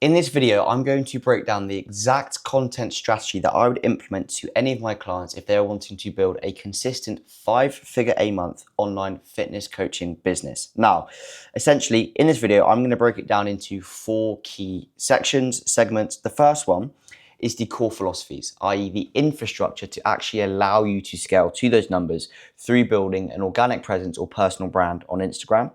In this video, I'm going to break down the exact content strategy that I would implement to any of my clients if they're wanting to build a consistent 5-figure a month online fitness coaching business. Now, essentially in this video, I'm going to break it down into 4 key segments. The first one is the core philosophies, i.e. the infrastructure to actually allow you to scale to those numbers through building an organic presence or personal brand on Instagram.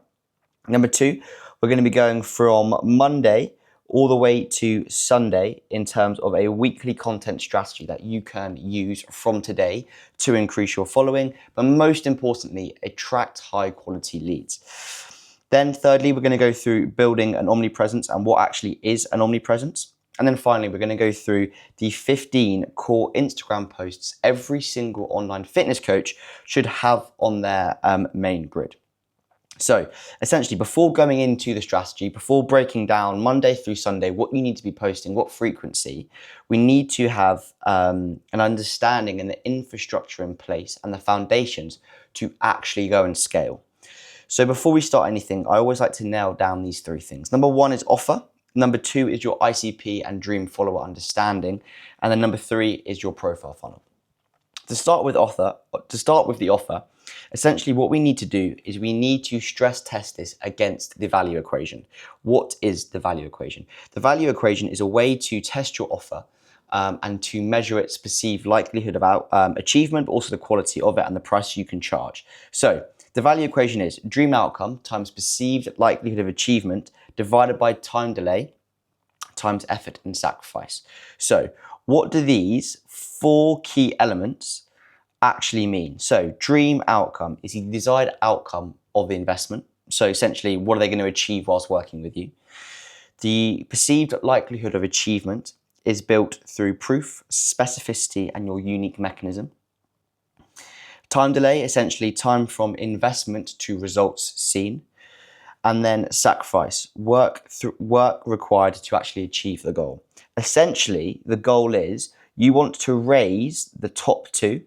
Number 2, we're going to be going from Monday all the way to Sunday in terms of a weekly content strategy that you can use from today to increase your following, but most importantly, attract high quality leads. Then thirdly, we're going to go through building an omnipresence and what actually is an omnipresence. And then finally, we're going to go through the 15 core Instagram posts every single online fitness coach should have on their main grid. So essentially, before going into the strategy, before breaking down Monday through Sunday, what you need to be posting, what frequency, we need to have an understanding and the infrastructure in place and the foundations to actually go and scale. So before we start anything, I always like to nail down these 3 things. Number 1 is offer. Number 2 is your ICP and dream follower understanding. And then number 3 is your profile funnel. To start with the offer, essentially what we need to do is we need to stress test this against the value equation. What is the value equation? The value equation is a way to test your offer and to measure its perceived likelihood of achievement, but also the quality of it and the price you can charge. So the value equation is dream outcome times perceived likelihood of achievement divided by time delay times effort and sacrifice. So what do these 4 key elements actually mean? So dream outcome is the desired outcome of the investment. So essentially, what are they going to achieve whilst working with you? The perceived likelihood of achievement is built through proof, specificity, and your unique mechanism. Time delay, essentially time from investment to results seen. And then sacrifice, work required to actually achieve the goal. Essentially, the goal is you want to raise the top 2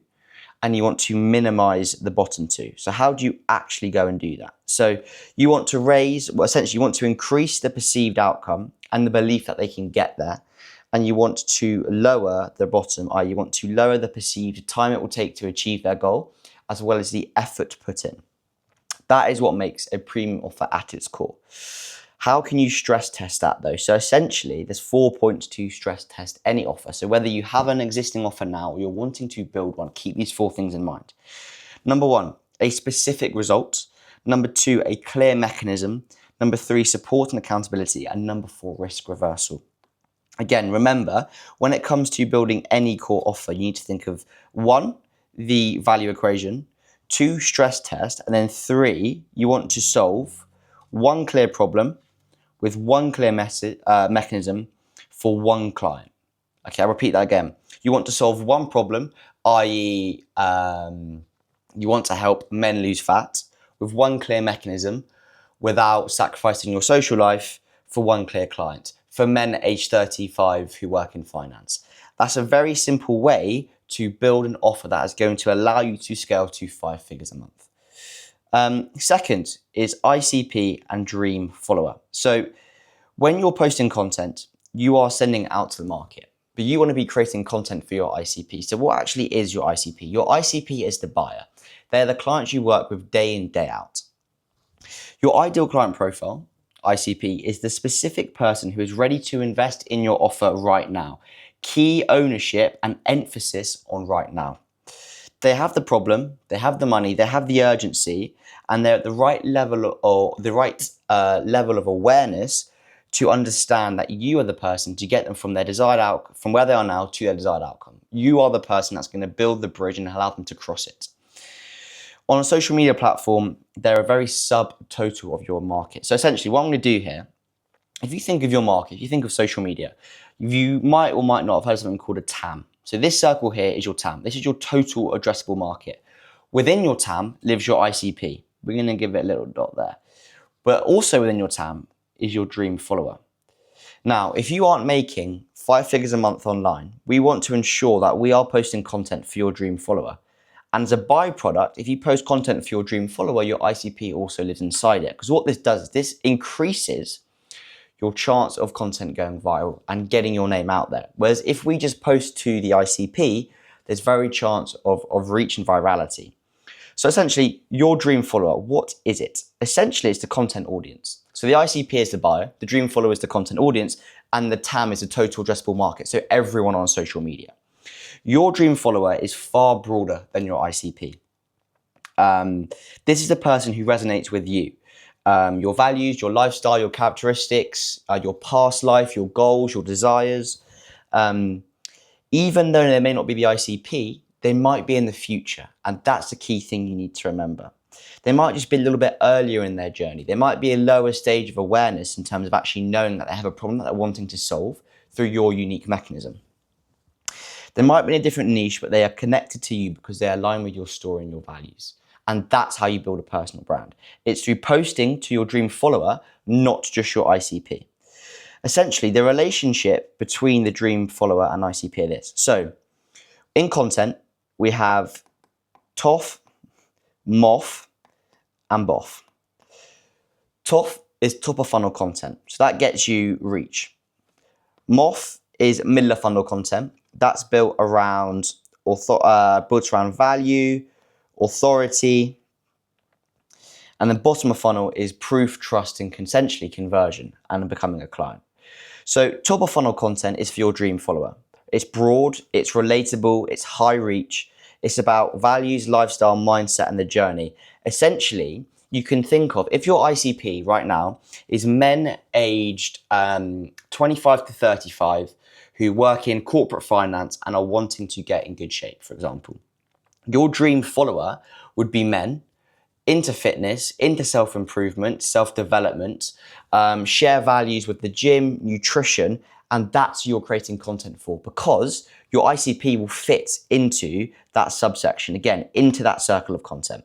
and you want to minimize the bottom 2. So how do you actually go and do that? So you want to essentially you want to increase the perceived outcome and the belief that they can get there. And you want to lower the bottom, i.e. you want to lower the perceived time it will take to achieve their goal, as well as the effort put in. That is what makes a premium offer at its core. How can you stress test that though? So essentially, there's 4 points to stress test any offer. So whether you have an existing offer now or you're wanting to build one, keep these 4 things in mind. Number 1, a specific result. Number 2, a clear mechanism. Number 3, support and accountability. And number 4, risk reversal. Again, remember, when it comes to building any core offer, you need to think of 1, the value equation, 2, stress test, and then 3, you want to solve 1 clear problem with 1 clear mechanism for 1 client. Okay, I'll repeat that again. You want to solve 1 problem, i.e. you want to help men lose fat with 1 clear mechanism without sacrificing your social life for 1 clear client. For men aged 35 who work in finance. That's a very simple way to build an offer that is going to allow you to scale to 5 figures a month. Second is ICP and dream follower. So when you're posting content, you are sending it out to the market, but you want to be creating content for your ICP. So what actually is your ICP? Your ICP is the buyer. They're the clients you work with day in, day out. Your ideal client profile, ICP, is the specific person who is ready to invest in your offer right now. Key ownership and emphasis on right now. They have the problem, they have the money, they have the urgency, and they're at the right level level of awareness to understand that you are the person to get them from from where they are now to their desired outcome. You are the person that's going to build the bridge and allow them to cross it. On a social media platform, they're a very subtotal of your market. So essentially what I'm going to do here, if you think of your market, if you think of social media, you might or might not have heard of something called a TAM. So this circle here is your TAM. This is your total addressable market. Within your TAM lives your ICP. We're going to give it a little dot there. But also within your TAM is your dream follower. Now, if you aren't making 5 figures a month online, we want to ensure that we are posting content for your dream follower. And as a byproduct, if you post content for your dream follower, your ICP also lives inside it. Because what this does is this increases your chance of content going viral and getting your name out there. Whereas if we just post to the ICP, there's very chance of reach and virality. So essentially, your dream follower, what is it? Essentially, it's the content audience. So the ICP is the buyer, the dream follower is the content audience, and the TAM is the total addressable market. So everyone on social media. Your dream follower is far broader than your ICP. This is the person who resonates with you. Your values, your lifestyle, your characteristics, your past life, your goals, your desires. Even though they may not be the ICP, they might be in the future. And that's the key thing you need to remember. They might just be a little bit earlier in their journey. They might be a lower stage of awareness in terms of actually knowing that they have a problem that they're wanting to solve through your unique mechanism. They might be in a different niche, but they are connected to you because they align with your story and your values. And that's how you build a personal brand. It's through posting to your dream follower, not just your ICP. Essentially, the relationship between the dream follower and ICP is this. So, in content, we have TOF, MOF, and BOF. TOF is top of funnel content. So that gets you reach. MOF is middle of funnel content. That's built around value, authority. And then bottom of funnel is proof, trust, and essentially conversion and becoming a client. So top of funnel content is for your dream follower. It's broad, it's relatable, it's high reach. It's about values, lifestyle, mindset, and the journey. Essentially, you can think of, if your ICP right now is men aged 25 to 35 who work in corporate finance and are wanting to get in good shape, for example. Your dream follower would be men into fitness, into self-improvement, self-development, share values with the gym, nutrition, and that's who you're creating content for because your ICP will fit into that subsection, again, into that circle of content.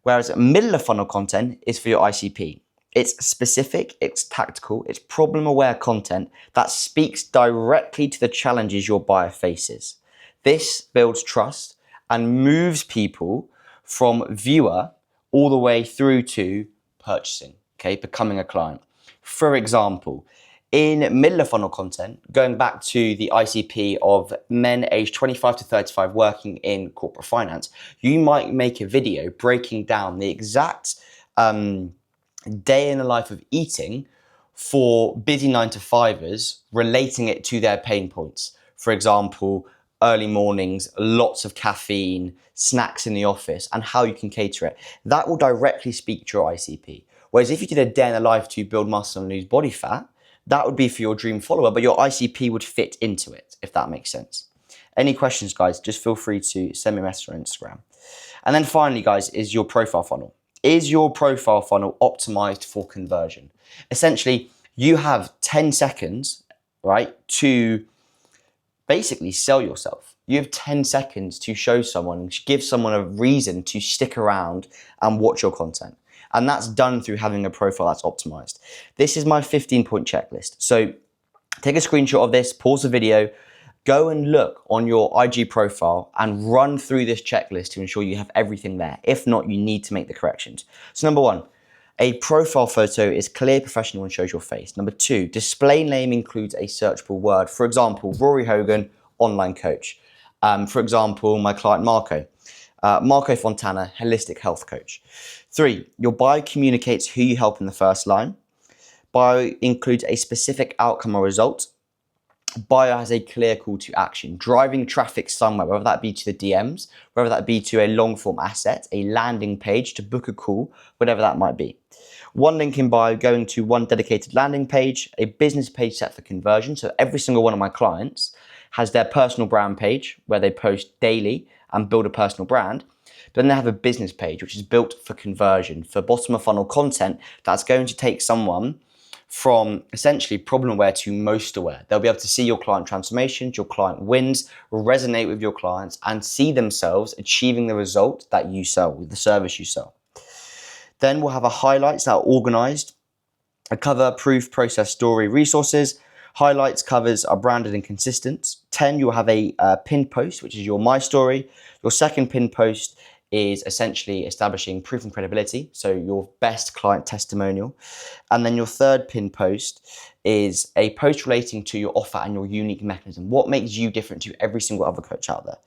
Whereas middle of funnel content is for your ICP. It's specific, it's tactical, it's problem-aware content that speaks directly to the challenges your buyer faces. This builds trust and moves people from viewer all the way through to purchasing, okay, becoming a client. For example, in middle of funnel content, going back to the ICP of men aged 25 to 35 working in corporate finance, you might make a video breaking down the exact day in the life of eating for busy 9-to-5ers, relating it to their pain points. For example, early mornings, lots of caffeine, snacks in the office, and how you can cater it. That will directly speak to your ICP. Whereas if you did a day in the life to build muscle and lose body fat, that would be for your dream follower, but your ICP would fit into it, if that makes sense. Any questions, guys, just feel free to send me a message on Instagram. And then finally, guys, is your profile funnel. Is your profile funnel optimized for conversion? Essentially, you have 10 seconds, right, to basically sell yourself. You have 10 seconds to show someone, give someone a reason to stick around and watch your content. And that's done through having a profile that's optimized. This is my 15-point checklist. So take a screenshot of this, pause the video, go and look on your IG profile and run through this checklist to ensure you have everything there. If not, you need to make the corrections. So number one, a profile photo is clear, professional, and shows your face. Number two, display name includes a searchable word. For example, Rory Hogan, online coach. For example, my client Marco. Marco Fontana, holistic health coach. 3, your bio communicates who you help in the first line. Bio includes a specific outcome or result. Bio has a clear call to action, driving traffic somewhere, whether that be to the DMs, whether that be to a long form asset, a landing page to book a call, whatever that might be. One link in bio going to one dedicated landing page, a business page set for conversion. So every single one of my clients has their personal brand page where they post daily and build a personal brand. But then they have a business page, which is built for conversion, for bottom of funnel content that's going to take someone from essentially problem aware to most aware. They'll be able to see your client transformations, your client wins, resonate with your clients, and see themselves achieving the result that you sell, with the service you sell. Then we'll have a highlights that are organized, a cover, proof, process, story, resources. Highlights, covers are branded and consistent. 10, you'll have a pinned post, which is your My Story. Your second pinned post is essentially establishing proof and credibility, so your best client testimonial. And then your third pinned post is a post relating to your offer and your unique mechanism. What makes you different to every single other coach out there?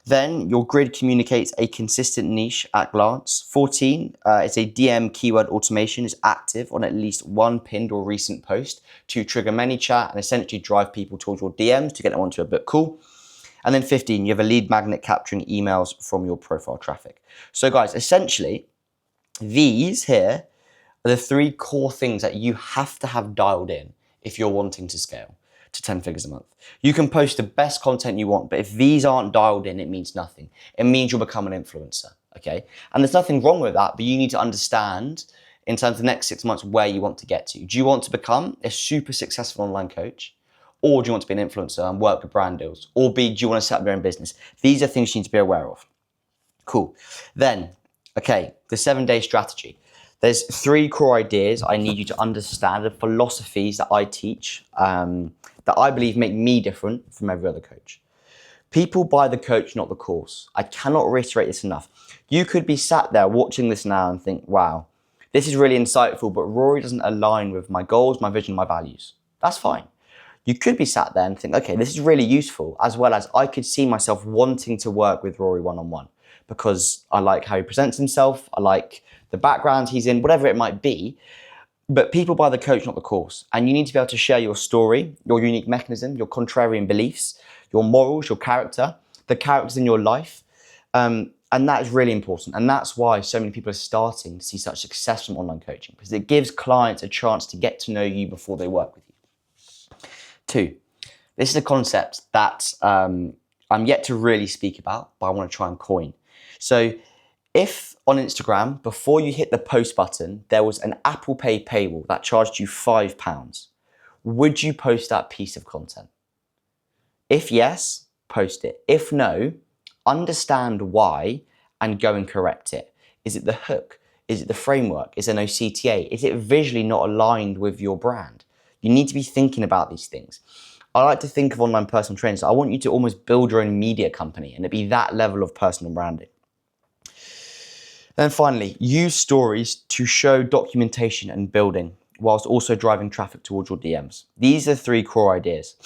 Then your grid communicates a consistent niche at glance. 14, it's a DM keyword automation is active on at least one pinned or recent post to trigger ManyChat and essentially drive people towards your DMs to get them onto a book call. And then 15, you have a lead magnet capturing emails from your profile traffic. So guys, essentially, these here are the 3 core things that you have to have dialed in if you're wanting to scale to 10 figures a month. You can post the best content you want, but if these aren't dialed in, it means nothing. It means you'll become an influencer, okay? And there's nothing wrong with that, but you need to understand in terms of the next 6 months where you want to get to. Do you want to become a super successful online coach? Or do you want to be an influencer and work with brand deals? Or B, do you want to set up your own business? These are things you need to be aware of. Cool. Then, okay, the 7-day strategy. There's 3 core ideas I need you to understand, the philosophies that I teach that I believe make me different from every other coach. People buy the coach, not the course. I cannot reiterate this enough. You could be sat there watching this now and think, wow, this is really insightful, but Rory doesn't align with my goals, my vision, my values. That's fine. You could be sat there and think, okay, this is really useful, as well as I could see myself wanting to work with Rory one-on-one because I like how he presents himself, I like the background he's in, whatever it might be. But people buy the coach, not the course. And you need to be able to share your story, your unique mechanism, your contrarian beliefs, your morals, your character, the characters in your life. And that is really important. And that's why so many people are starting to see such success from online coaching, because it gives clients a chance to get to know you before they work with you. 2, this is a concept that I'm yet to really speak about, but I want to try and coin. So if on Instagram, before you hit the post button, there was an Apple Pay paywall that charged you £5, would you post that piece of content? If yes, post it. If no, understand why and go and correct it. Is it the hook? Is it the framework? Is there no CTA? Is it visually not aligned with your brand? You need to be thinking about these things. I like to think of online personal trainers. I want you to almost build your own media company and it be that level of personal branding. Then finally, use stories to show documentation and building whilst also driving traffic towards your DMs. These are 3 core ideas.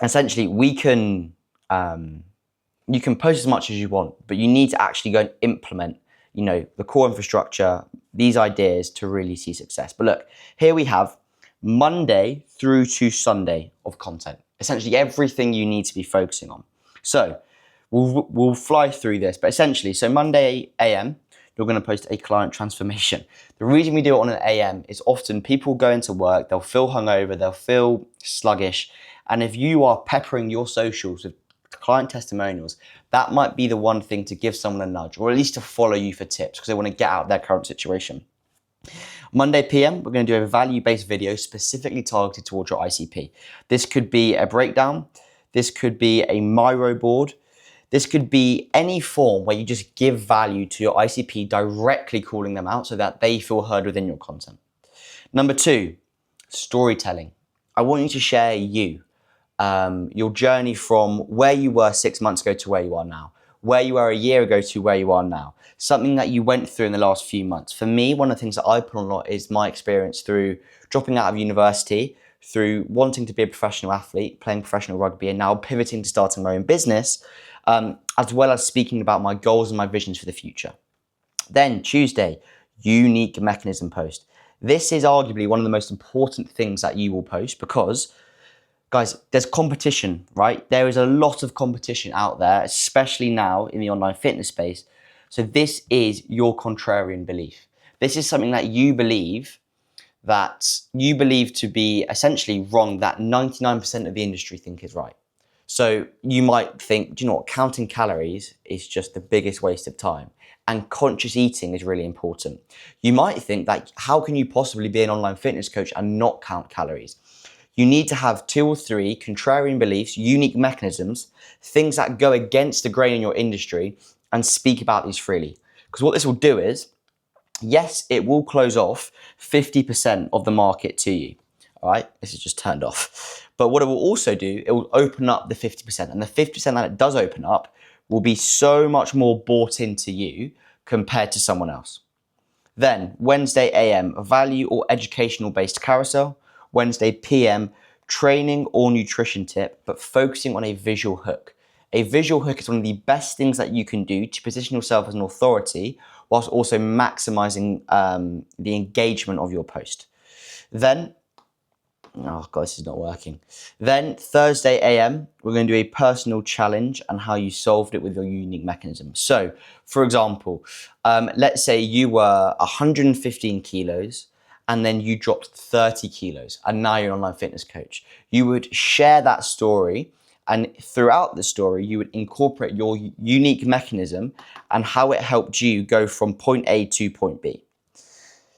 Essentially, you can post as much as you want, but you need to actually go and implement, the core infrastructure, these ideas to really see success. But look, here we have Monday through to Sunday of content. Essentially, everything you need to be focusing on. So we'll fly through this, but essentially, so Monday AM, you're going to post a client transformation. The reason we do it on an AM is often people go into work, they'll feel hungover, they'll feel sluggish. And if you are peppering your socials with client testimonials, that might be the one thing to give someone a nudge, or at least to follow you for tips because they want to get out of their current situation. Monday PM, we're going to do a value-based video specifically targeted towards your ICP. This could be a breakdown. This could be a Miro board. This could be any form where you just give value to your ICP, directly calling them out so that they feel heard within your content. Number 2, storytelling. I want you to share your journey from where you were 6 months ago to where you are now, where you were a year ago to where you are now, something that you went through in the last few months. For me, one of the things that I put on a lot is my experience through dropping out of university, through wanting to be a professional athlete, playing professional rugby, and now pivoting to starting my own business, as well as speaking about my goals and my visions for the future. Then Tuesday, unique mechanism post. This is arguably one of the most important things that you will post because, guys, there's competition, right? There is a lot of competition out there, especially now in the online fitness space. So this is your contrarian belief. This is something that you believe to be essentially wrong, that 99% of the industry think is right. So you might think, do you know what, counting calories is just the biggest waste of time, and conscious eating is really important. You might think that how can you possibly be an online fitness coach and not count calories? You need to have 2 or 3 contrarian beliefs, unique mechanisms, things that go against the grain in your industry, and speak about these freely. Because what this will do is, yes, it will close off 50% of the market to you. All right, this is just turned off. But what it will also do, it will open up the 50%. And the 50% that it does open up will be so much more bought into you compared to someone else. Then Wednesday AM, value or educational based carousel. Wednesday PM, training or nutrition tip, but focusing on a visual hook. A visual hook is one of the best things that you can do to position yourself as an authority whilst also maximizing the engagement of your post. Then, oh God, this is not working. Then Thursday AM, we're going to do a personal challenge and how you solved it with your unique mechanism. So, for example, let's say you were 115 kilos and then you dropped 30 kilos and now you're an online fitness coach. You would share that story, and throughout the story, you would incorporate your unique mechanism and how it helped you go from point A to point B.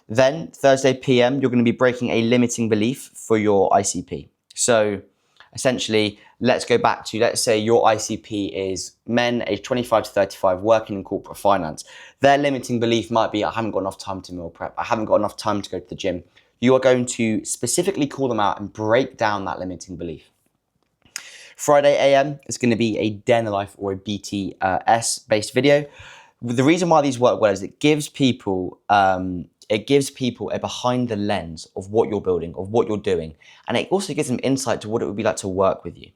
Then Thursday PM, you're going to be breaking a limiting belief for your ICP. So essentially, let's go back to, let's say your ICP is men aged 25 to 35 working in corporate finance. Their limiting belief might be, I haven't got enough time to meal prep. I haven't got enough time to go to the gym. You are going to specifically call them out and break down that limiting belief. Friday AM is going to be a day in the life or a BTS based video. The reason why these work well is it gives people a behind the lens of what you're building, of what you're doing, and it also gives them insight to what it would be like to work with you.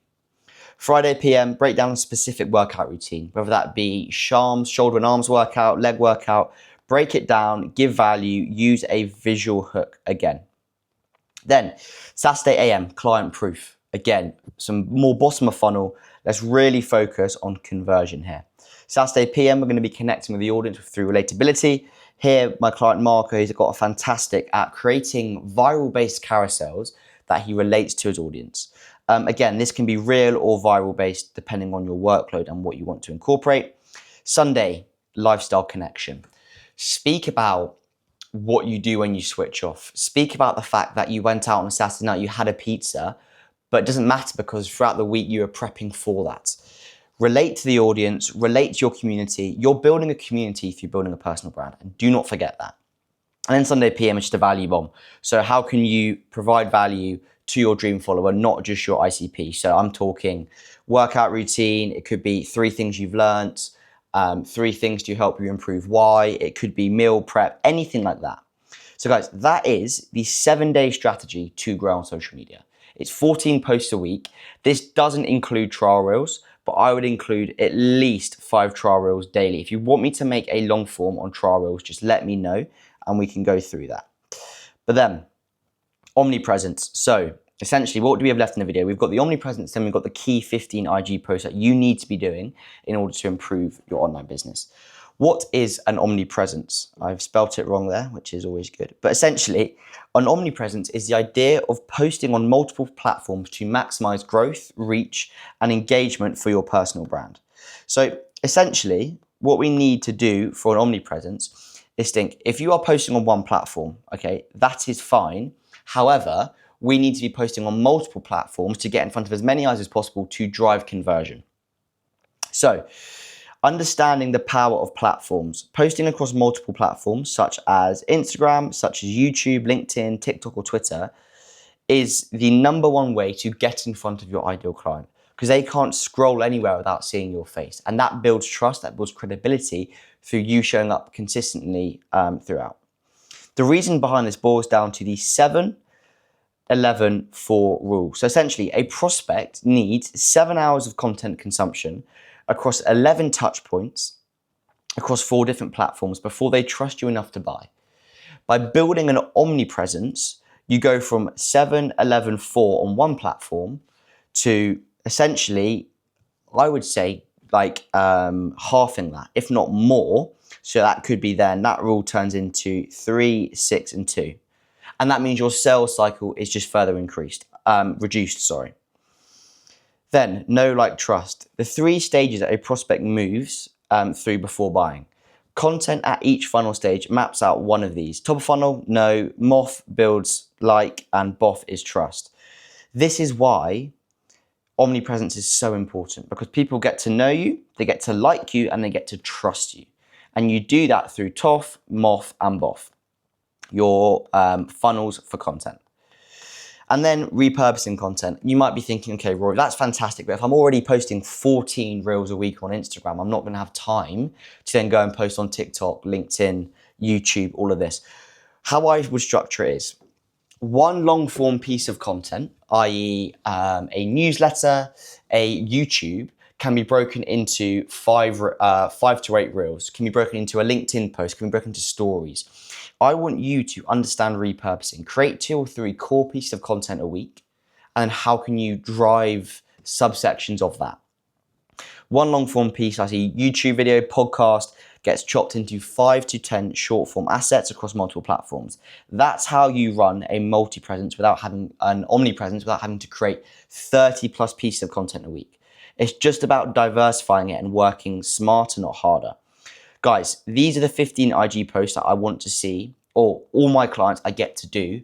Friday PM, break down a specific workout routine, whether that be shams, shoulder and arms workout, leg workout. Break it down, give value, use a visual hook again. Then Saturday AM, client proof. Again, some more bottom of funnel. Let's really focus on conversion here. Saturday PM, we're going to be connecting with the audience through relatability. Here, my client Marco, he's got a fantastic at creating viral-based carousels that he relates to his audience. Again, this can be real or viral-based depending on your workload and what you want to incorporate. Sunday, lifestyle connection. Speak about what you do when you switch off. Speak about the fact that you went out on a Saturday night, you had a pizza, but it doesn't matter because throughout the week you are prepping for that. Relate to the audience, relate to your community. You're building a community if you're building a personal brand, and do not forget that. And then Sunday PM is just a value bomb. So how can you provide value to your dream follower, not just your ICP? So I'm talking workout routine. It could be 3 things you've learnt, 3 things to help you improve why. It could be meal prep, anything like that. So guys, that is the 7-day strategy to grow on social media. It's 14 posts a week. This doesn't include trial reels, but I would include at least 5 trial reels daily. If you want me to make a long form on trial reels, just let me know and we can go through that. But then, omnipresence. So essentially, what do we have left in the video? We've got the omnipresence, then we've got the key 15 IG posts that you need to be doing in order to improve your online business. What is an omnipresence? I've spelt it wrong there, which is always good. But essentially, an omnipresence is the idea of posting on multiple platforms to maximize growth, reach, and engagement for your personal brand. So essentially, what we need to do for an omnipresence is think, if you are posting on one platform, okay, that is fine. However, we need to be posting on multiple platforms to get in front of as many eyes as possible to drive conversion. So, understanding the power of platforms. Posting across multiple platforms such as Instagram, such as YouTube, LinkedIn, TikTok, or Twitter is the #1 way to get in front of your ideal client, because they can't scroll anywhere without seeing your face. And that builds trust, that builds credibility through you showing up consistently throughout. The reason behind this boils down to the 7-11-4 rule. So essentially, a prospect needs 7 hours of content consumption across 11 touch points across 4 different platforms before they trust you enough to buy. By building an omnipresence, you go from 7-11-4 on one platform to essentially, I would say, like halving that, if not more. So that could be then, that rule turns into 3, 6, and 2. And that means your sales cycle is just further reduced. Then, know, like, trust. The 3 stages that a prospect moves through before buying. Content at each funnel stage maps out one of these. Top of funnel, know. Moth builds like, and BOF is trust. This is why omnipresence is so important, because people get to know you, they get to like you, and they get to trust you. And you do that through TOF, MOF, and BOF, your funnels for content. And then repurposing content. You might be thinking, okay, Rory, that's fantastic, but if I'm already posting 14 reels a week on Instagram, I'm not going to have time to then go and post on TikTok, LinkedIn, YouTube, all of this. How I would structure it is one long form piece of content, i.e. A newsletter, a YouTube, can be broken into five to 8 reels, can be broken into a LinkedIn post, can be broken into stories. I want you to understand repurposing. Create 2 or 3 core pieces of content a week, and how can you drive subsections of that. One long form piece, I see YouTube video, podcast, gets chopped into 5 to 10 short form assets across multiple platforms. That's how you run a multi-presence without having an omnipresence, without having to create 30 plus pieces of content a week. It's just about diversifying it and working smarter, not harder. Guys, these are the 15 IG posts that I want to see, or all my clients I get to do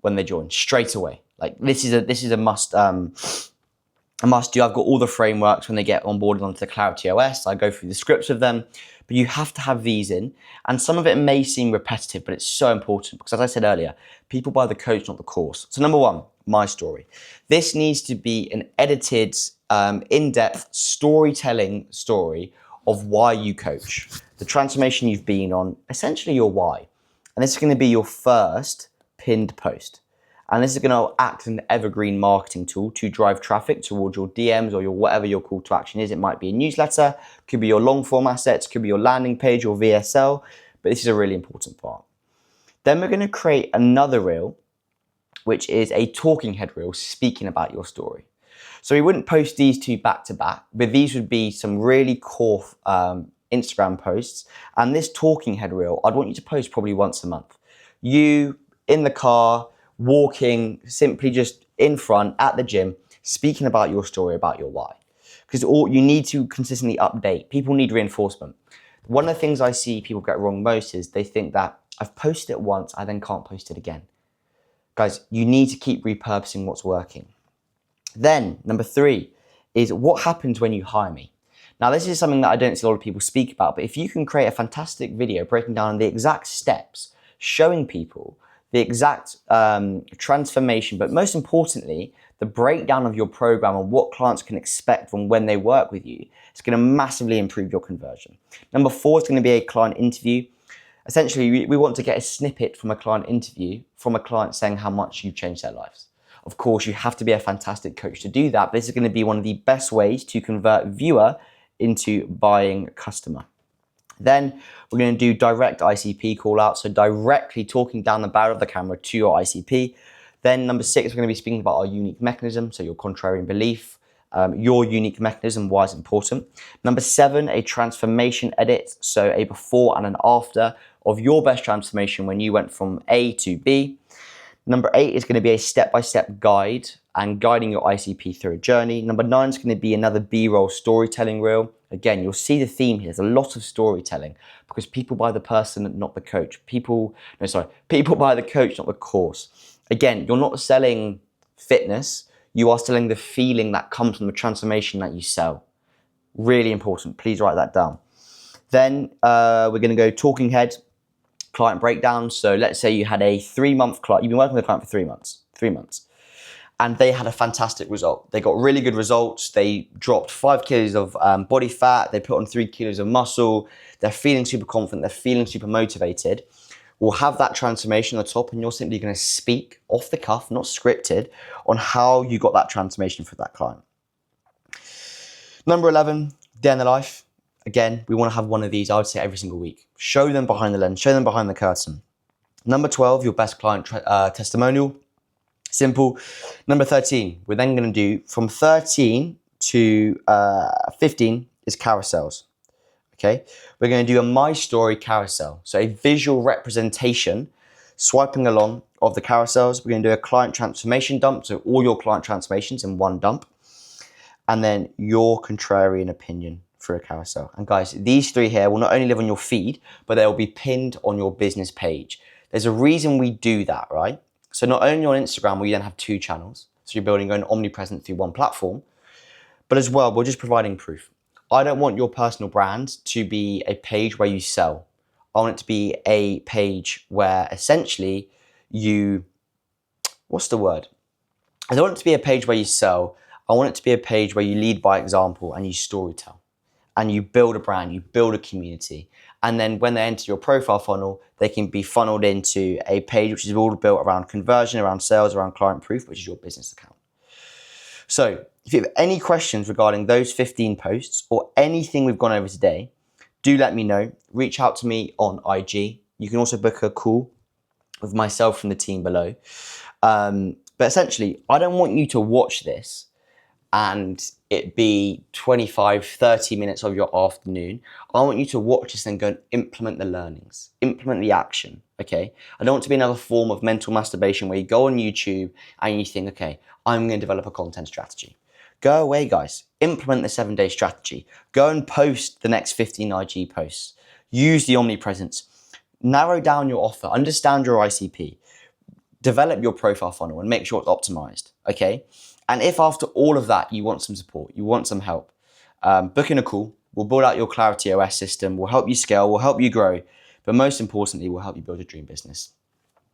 when they join straight away. Like this is a must do. I've got all the frameworks when they get onboarded onto the Clarity OS. I go through the scripts with them, but you have to have these in. And some of it may seem repetitive, but it's so important because, as I said earlier, people buy the coach, not the course. So number 1, my story. This needs to be an edited, in-depth storytelling story of why you coach, the transformation you've been on, essentially your why. And this is going to be your first pinned post. And this is going to act as an evergreen marketing tool to drive traffic towards your DMs or your whatever your call to action is. It might be a newsletter, could be your long form assets, could be your landing page or VSL, but this is a really important part. Then we're going to create another reel, which is a talking head reel speaking about your story. So we wouldn't post these 2 back to back, but these would be some really core Instagram posts. And this talking head reel, I'd want you to post probably once a month. You in the car, walking, simply just in front at the gym, speaking about your story, about your why. Because you need to consistently update. People need reinforcement. One of the things I see people get wrong most is they think that I've posted it once, I then can't post it again. Guys, you need to keep repurposing what's working. Then, number 3 is what happens when you hire me. Now, this is something that I don't see a lot of people speak about, but if you can create a fantastic video breaking down the exact steps, showing people the exact transformation, but most importantly, the breakdown of your program and what clients can expect from when they work with you, it's going to massively improve your conversion. Number 4 is going to be a client interview. Essentially, we want to get a snippet from a client interview from a client saying how much you've changed their lives. Of course, you have to be a fantastic coach to do that. This is going to be one of the best ways to convert viewer into buying customer. Then we're going to do direct ICP call out, so directly talking down the barrel of the camera to your ICP. Then number 6, we're going to be speaking about our unique mechanism, so your contrarian belief, your unique mechanism, why it's important. Number 7, a transformation edit, so a before and an after of your best transformation when you went from A to B. Number 8 is going to be a step-by-step guide and guiding your ICP through a journey. Number 9 is going to be another B-roll storytelling reel. Again, you'll see the theme here. There's a lot of storytelling because people buy the person, not the coach. People buy the coach, not the course. Again, you're not selling fitness. You are selling the feeling that comes from the transformation that you sell. Really important. Please write that down. Then we're going to go talking head, client breakdown. So let's say you had a 3-month client. You've been working with a client for 3 months. And they had a fantastic result. They got really good results. They dropped 5 kilos of body fat. They put on 3 kilos of muscle. They're feeling super confident. They're feeling super motivated. We'll have that transformation on the top, and you're simply going to speak off the cuff, not scripted, on how you got that transformation for that client. Number 11, day in the life. Again, we want to have one of these, I would say, every single week. Show them behind the lens. Show them behind the curtain. Number 12, your best client testimonial. Simple. Number 13, we're then going to do from 13 to 15 is carousels. Okay, we're going to do a My Story carousel. So a visual representation, swiping along of the carousels. We're going to do a client transformation dump. So all your client transformations in one dump. And then your contrarian opinion for a carousel. And guys, these 3 here will not only live on your feed, but they'll be pinned on your business page. There's a reason we do that, right? So not only on Instagram will you then have 2 channels, so you're building an omnipresent through one platform, but as well, we're just providing proof. I don't want your personal brand to be a page where you sell. I want it to be a page where essentially you what's the word? I don't want it to be a page where you sell. I want it to be a page where you lead by example and you storytell and you build a brand, you build a community. And then when they enter your profile funnel, they can be funneled into a page which is all built around conversion, around sales, around client proof, which is your business account. So if you have any questions regarding those 15 posts or anything we've gone over today, do let me know. Reach out to me on IG. You can also book a call with myself from the team below. But essentially, I don't want you to watch this and it be 25, 30 minutes of your afternoon. I want you to watch this and go and implement the learnings, implement the action, okay? I don't want it to be another form of mental masturbation where you go on YouTube and you think, okay, I'm going to develop a content strategy. Go away, guys. Implement the 7-day strategy. Go and post the next 15 IG posts. Use the omnipresence. Narrow down your offer. Understand your ICP. Develop your profile funnel and make sure it's optimized, okay? And if after all of that, you want some support, you want some help, book in a call. We'll build out your Clarity OS system. We'll help you scale. We'll help you grow. But most importantly, we'll help you build a dream business.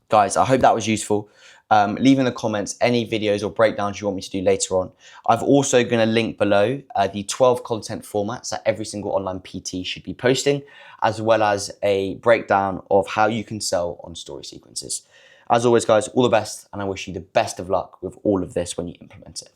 Guys, I hope that was useful. Leave in the comments any videos or breakdowns you want me to do later on. I've also going to link below the 12 content formats that every single online PT should be posting, as well as a breakdown of how you can sell on story sequences. As always, guys, all the best, and I wish you the best of luck with all of this when you implement it.